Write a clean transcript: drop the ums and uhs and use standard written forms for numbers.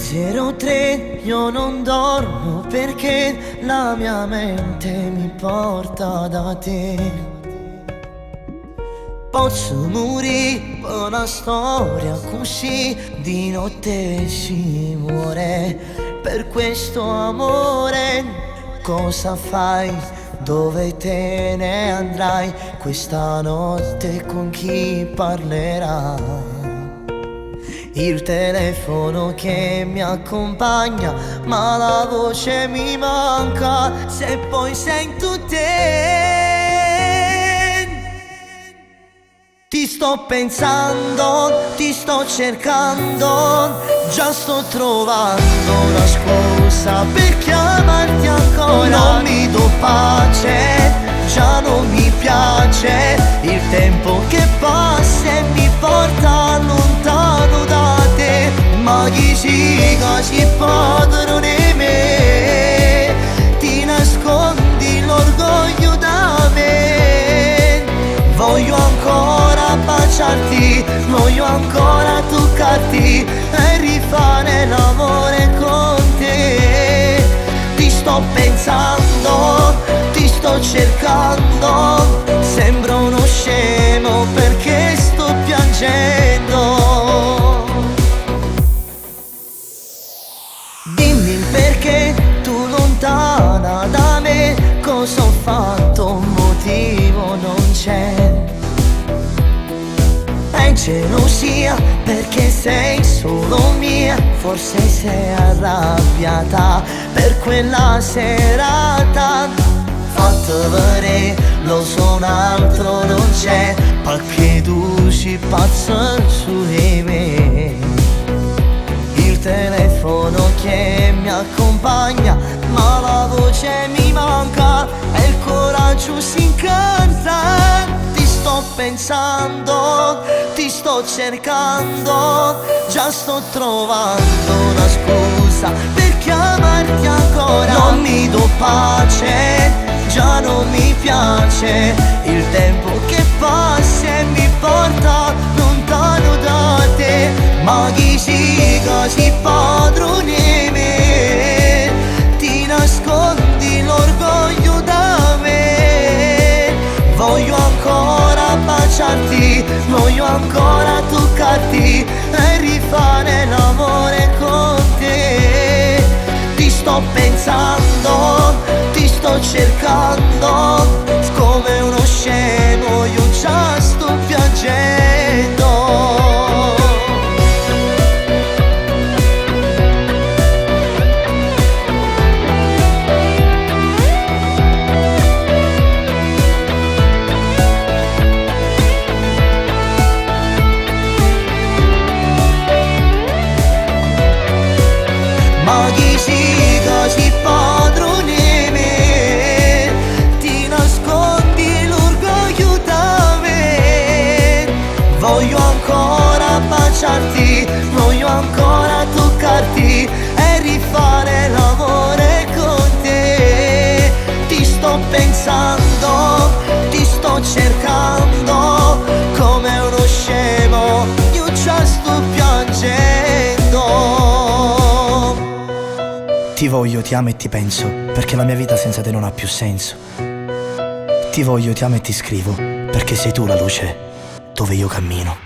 03, io non dormo perché la mia mente mi porta da te. Posso morire per una storia così, di notte si muore per questo amore. Cosa fai? Dove te ne andrai? Questa notte con chi parlerai? Il telefono che mi accompagna, ma la voce mi manca. Se poi sento te, ti sto pensando, ti sto cercando, già sto trovando una scusa per chiamarti ancora. Non mi do pace, già non mi piace il tempo che passa e mi porta lontano da te. Ma chi siga si padrone di me, ti nascondi l'orgoglio da me. Voglio ancora baciarti, voglio ancora toccarti e rifare l'amore con te. Ti sto pensando, ti sto cercando, sembro uno scemo perché sto piangendo. Dimmi il perché tu lontana da me, cosa ho fatto, un motivo non c'è. È gelosia perché sei solo mia, forse sei arrabbiata per quella serata. Fatto vedere, lo so un altro non c'è, perché tu si pazza su di me. Il telefono che mi accompagna, ma la voce mi manca e il coraggio si incanta. Ti sto pensando, ti sto cercando, già sto trovando una scusa per chiamarti ancora. Non mi do pace, già non mi piace il tempo che passa e mi porta lontano da te. Ma chi siga si padrone di me, ti nascondi l'orgoglio da me. Voglio ancora baciarti, voglio ancora toccarti e rifare l'amore con te. Ti sto pensando, ti sto cercando, come uno scemo io già sto piangendo. Ma chi siga si padrone di me, ti nascondi l'orgoglio da me. Voglio ancora baciarti, voglio ancora toccarti e rifare l'amore con te. Ti sto pensando, ti sto cercando, come uno scemo io già sto piangendo. Ti voglio, ti amo e ti penso, perché la mia vita senza te non ha più senso. Ti voglio, ti amo e ti scrivo, perché sei tu la luce dove io cammino.